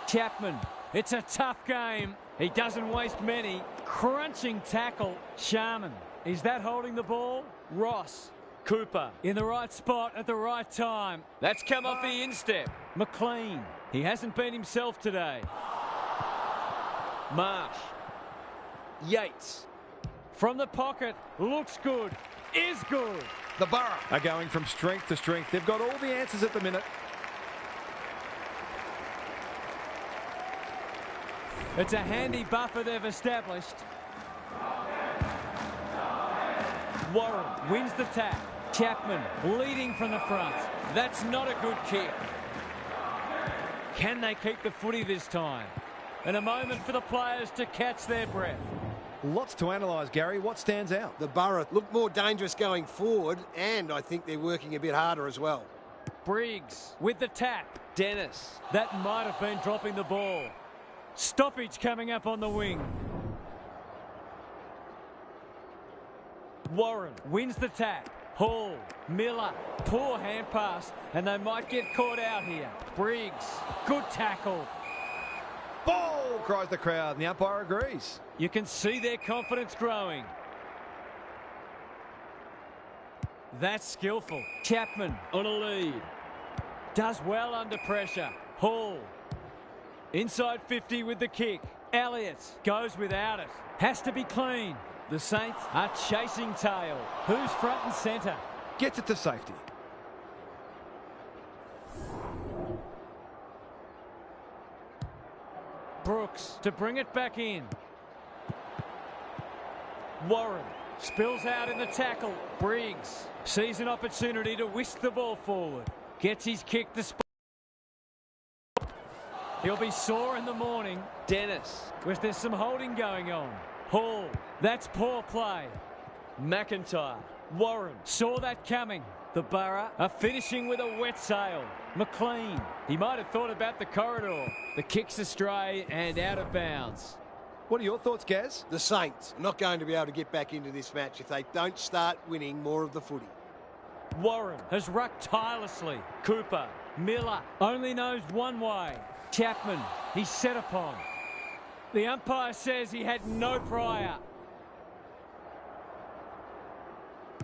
Chapman, it's a tough game. He doesn't waste many. Crunching tackle. Sharman, is that holding the ball? Ross. Cooper in the right spot at the right time. That's come off the instep. McLean, he hasn't been himself today. Marsh. Yates. From the pocket, looks good, is good. The Borough are going from strength to strength. They've got all the answers at the minute. It's a handy buffer they've established. Warren wins the tap. Chapman leading from the front. That's not a good kick. Can they keep the footy this time? And a moment for the players to catch their breath. Lots to analyse, Gary. What stands out? The Borough look more dangerous going forward, and I think they're working a bit harder as well. Briggs with the tap. Dennis. That might have been dropping the ball. Stoppage coming up on the wing. Warren wins the tap. Hall, Miller, poor hand pass, and they might get caught out here. Briggs, good tackle. Ball, cries the crowd, and the umpire agrees. You can see their confidence growing. That's skillful. Chapman on a lead. Does well under pressure. Hall. Inside 50 with the kick. Elliott goes without it. Has to be clean. The Saints are chasing tail. Who's front and centre? Gets it to safety. Brooks to bring it back in. Warren spills out in the tackle. Briggs sees an opportunity to whisk the ball forward. Gets his kick to spot. He'll be sore in the morning. Dennis, with there's some holding going on. Hall, that's poor play. McIntyre, Warren saw that coming. The Borough are finishing with a wet sail. McLean, he might have thought about the corridor. The kick's astray and out of bounds. What are your thoughts, Gaz? The Saints are not going to be able to get back into this match if they don't start winning more of the footy. Warren has rucked tirelessly. Cooper, Miller only knows one way. Chapman, he's set upon. The umpire says he had no prior.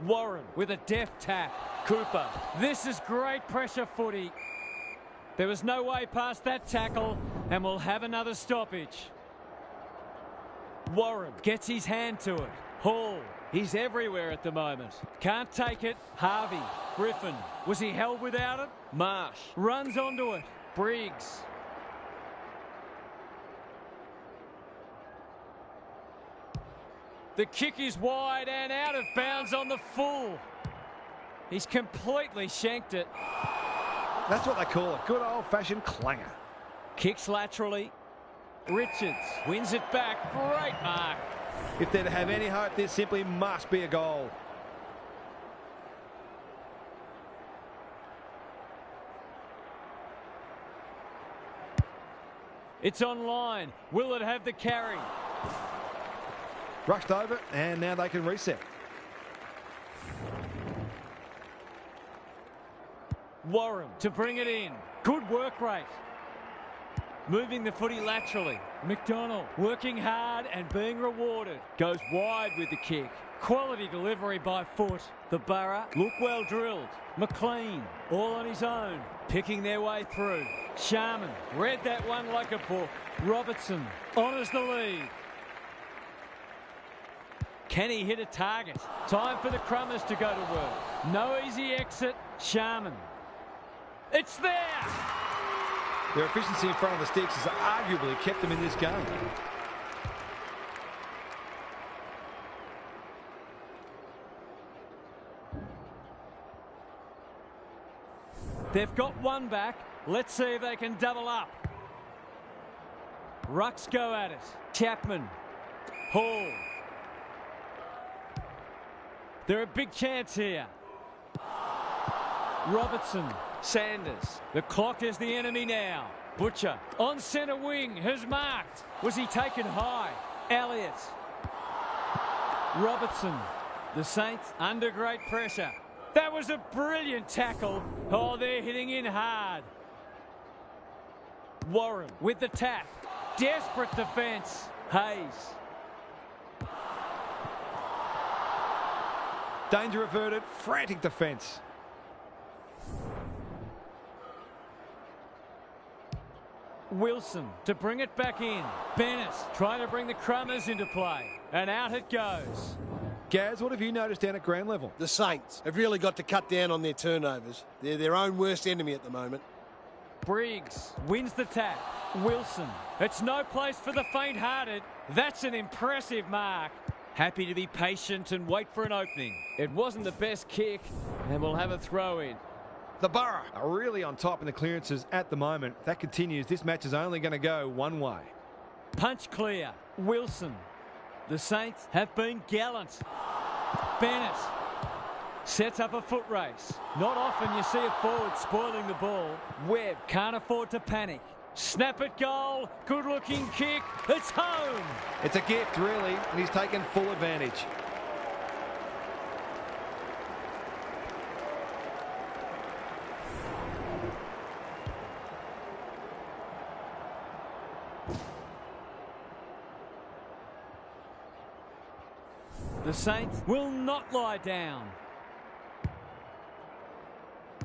Warren with a deft tap. Cooper, this is great pressure footy. There was no way past that tackle, and we'll have another stoppage. Warren gets his hand to it. Hall, he's everywhere at the moment. Can't take it. Harvey, Griffin, was he held without it? Marsh runs onto it. Briggs. The kick is wide and out of bounds on the full. He's completely shanked it. That's what they call a good old-fashioned clanger. Kicks laterally. Richards wins it back. Great mark. If they're to have any hope, there simply must be a goal. It's online. Will it have the carry? Rushed over, and now they can reset. Warren to bring it in. Good work rate. Moving the footy laterally. McDonald working hard and being rewarded. Goes wide with the kick. Quality delivery by foot. The Borough look well drilled. McLean all on his own. Picking their way through. Sharman read that one like a book. Robertson honours the lead. Can he hit a target? Time for the Crummers to go to work. No easy exit. Sharman. It's there! Their efficiency in front of the sticks has arguably kept them in this game. They've got one back. Let's see if they can double up. Rucks go at it. Chapman. Hall. They're a big chance here. Robertson. Sanders. The clock is the enemy now. Butcher on centre wing has marked. Was he taken high? Elliott. Robertson. The Saints under great pressure. That was a brilliant tackle. Oh, they're hitting in hard. Warren with the tap. Desperate defence. Hayes. Danger averted. Frantic defence. Wilson to bring it back in. Bennett trying to bring the Crummers into play. And out it goes. Gaz, what have you noticed down at ground level? The Saints have really got to cut down on their turnovers. They're their own worst enemy at the moment. Briggs wins the tap. Wilson. It's no place for the faint-hearted. That's an impressive mark. Happy to be patient and wait for an opening. It wasn't the best kick, and we'll have a throw in. The Borough are really on top in the clearances at the moment. If that continues, this match is only going to go one way. Punch clear. Wilson. The Saints have been gallant. Bennett sets up a foot race. Not often you see a forward spoiling the ball. Webb can't afford to panic. Snap it goal. Good looking kick. It's home. It's a gift, really, and he's taken full advantage. The Saints will not lie down.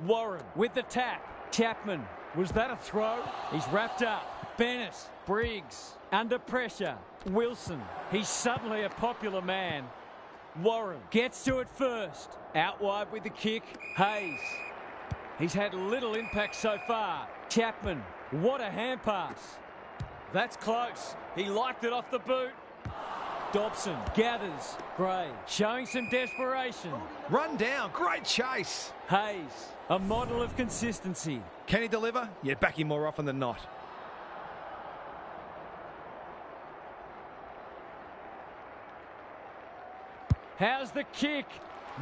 Warren with the tap. Chapman. Was that a throw? He's wrapped up. Bennett. Briggs. Under pressure. Wilson. He's suddenly a popular man. Warren gets to it first. Out wide with the kick. Hayes. He's had little impact so far. Chapman. What a hand pass. That's close. He liked it off the boot. Dobson gathers. Gray showing some desperation. Run down. Great chase. Hayes, a model of consistency. Can he deliver? Yeah, back him more often than not. How's the kick?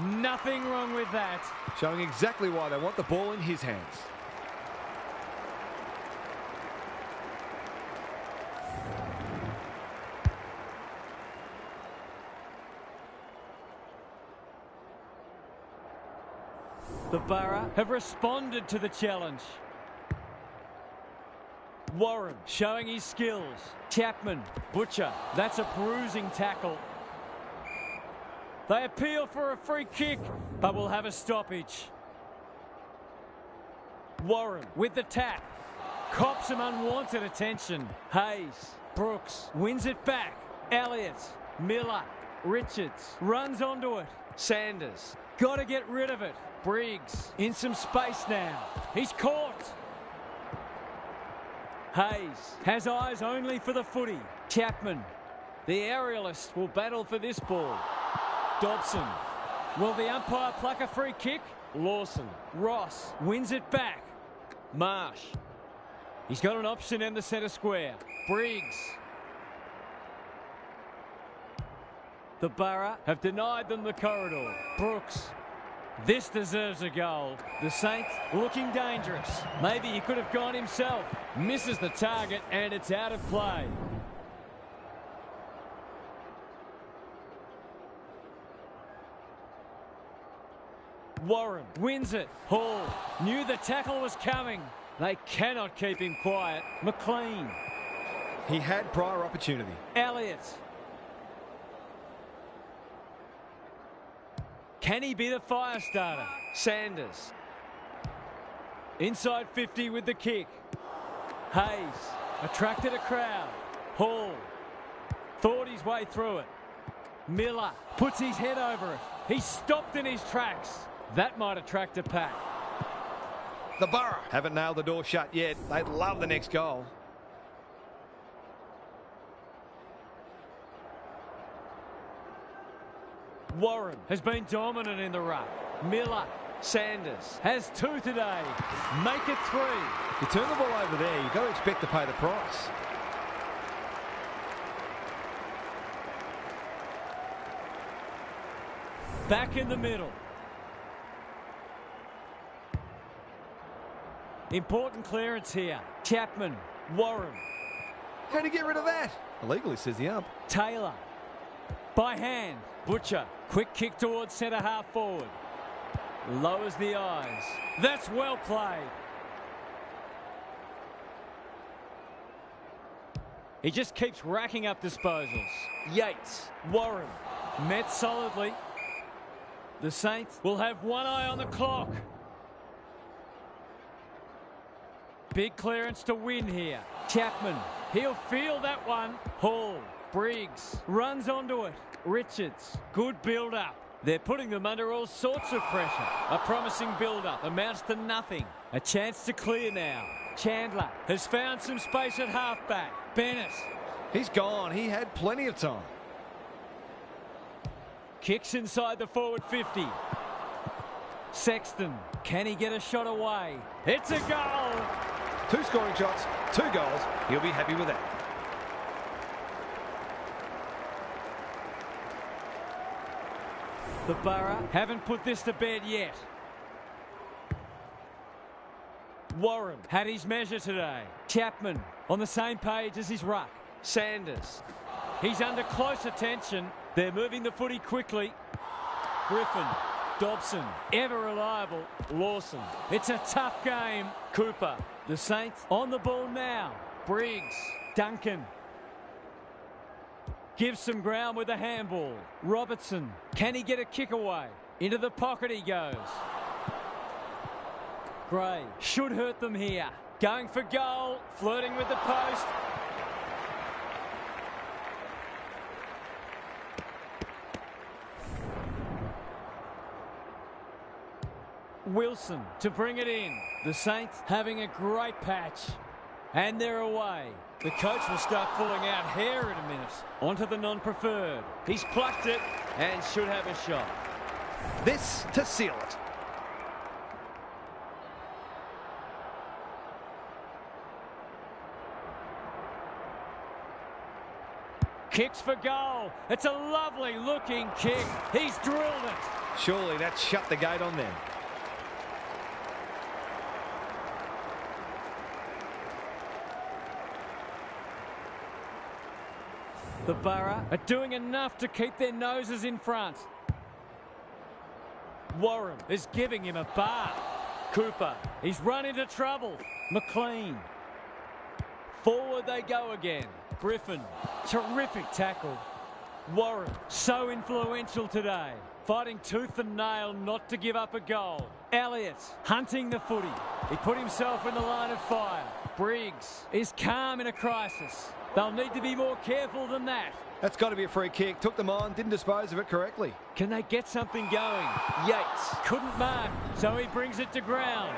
Nothing wrong with that. Showing exactly why they want the ball in his hands. The Borough have responded to the challenge. Warren showing his skills. Chapman, Butcher, that's a bruising tackle. They appeal for a free kick, but will have a stoppage. Warren with the tap. Cops some unwanted attention. Hayes, Brooks wins it back. Elliott, Miller, Richards runs onto it. Sanders, got to get rid of it. Briggs in some space now. He's caught. Hayes has eyes only for the footy. Chapman, the aerialist, will battle for this ball. Dobson. Will the umpire pluck a free kick? Lawson. Ross wins it back. Marsh. He's got an option in the centre square. Briggs. The Borough have denied them the corridor. Brooks. This deserves a goal. The Saints looking dangerous. Maybe he could have gone himself. Misses the target and it's out of play. Warren wins it. Hall knew the tackle was coming. They cannot keep him quiet. McLean. He had prior opportunity. Elliott. Can he be the fire starter? Sanders. Inside 50 with the kick. Hayes attracted a crowd. Hall thought his way through it. Miller puts his head over it. He's stopped in his tracks. That might attract a pack. The Borough haven't nailed the door shut yet. They'd love the next goal. Warren has been dominant in the ruck. Miller, Sanders has two today. Make it three. If you turn the ball over there, you've got to expect to pay the price. Back in the middle. Important clearance here. Chapman, Warren. How do you get rid of that? Illegally, says the ump. Taylor. By hand. Butcher. Quick kick towards centre half forward. Lowers the eyes. That's well played. He just keeps racking up disposals. Yates. Warren. Met solidly. The Saints will have one eye on the clock. Big clearance to win here. Chapman. He'll feel that one. Hall. Briggs. Runs onto it. Richards. Good build-up. They're putting them under all sorts of pressure. A promising build-up amounts to nothing. A chance to clear now. Chandler has found some space at halfback. Bennett. He's gone. He had plenty of time. Kicks inside the forward 50. Sexton. Can he get a shot away? It's a goal. 2 scoring shots, 2 goals. He'll be happy with that. The Borough haven't put this to bed yet. Warren had his measure today. Chapman on the same page as his ruck. Sanders. He's under close attention. They're moving the footy quickly. Griffin. Dobson. Ever reliable. Lawson. It's a tough game. Cooper. The Saints on the ball now. Briggs. Duncan. Gives some ground with a handball. Robertson, can he get a kick away? Into the pocket he goes. Gray should hurt them here. Going for goal, flirting with the post. Wilson to bring it in. The Saints having a great patch. And they're away. The coach will start pulling out hair in a minute. Onto the non-preferred. He's plucked it and should have a shot. This to seal it. Kicks for goal. It's a lovely looking kick. He's drilled it. Surely that shut the gate on them. The Borough are doing enough to keep their noses in front. Warren is giving him a bar. Cooper, he's run into trouble. McLean. Forward they go again. Griffin, terrific tackle. Warren, so influential today. Fighting tooth and nail not to give up a goal. Elliott, hunting the footy. He put himself in the line of fire. Briggs is calm in a crisis. They'll need to be more careful than that. That's got to be a free kick. Took them on, didn't dispose of it correctly. Can they get something going? Yates couldn't mark, so he brings it to ground.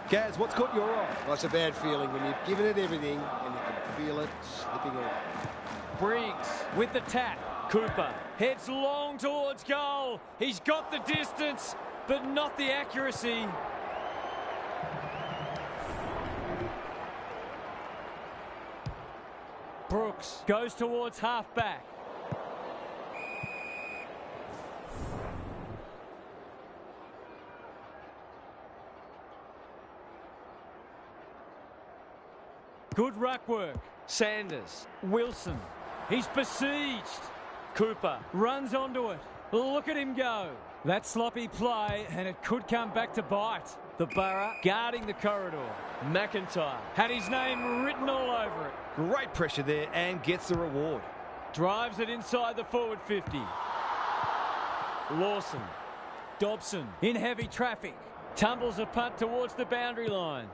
Gaz, what's caught your eye? Well, it's a bad feeling when you've given it everything and you can feel it slipping away. Briggs with the tap. Cooper heads long towards goal. He's got the distance, but not the accuracy. Brooks goes towards half-back. Good ruck work. Sanders. Wilson. He's besieged. Cooper runs onto it. Look at him go. That sloppy play, and it could come back to bite. The Borough guarding the corridor. McIntyre had his name written all over it. Great pressure there and gets the reward. Drives it inside the forward 50. Lawson. Dobson in heavy traffic. Tumbles a punt towards the boundary line.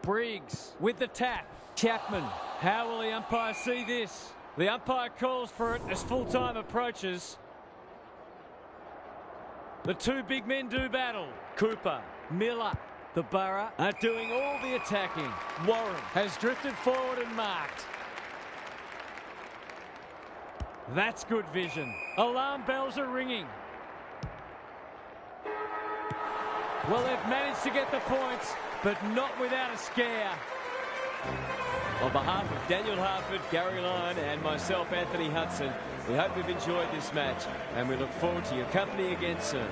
Briggs with the tap. Chapman. How will the umpire see this? The umpire calls for it as full-time approaches. The two big men do battle. Cooper. Miller. The Borough are doing all the attacking. Warren has drifted forward and marked. That's good vision. Alarm bells are ringing. Well, they've managed to get the points, but not without a scare. On behalf of Daniel Harford, Gary Lyon and myself, Anthony Hudson, we hope you've enjoyed this match and we look forward to your company again soon.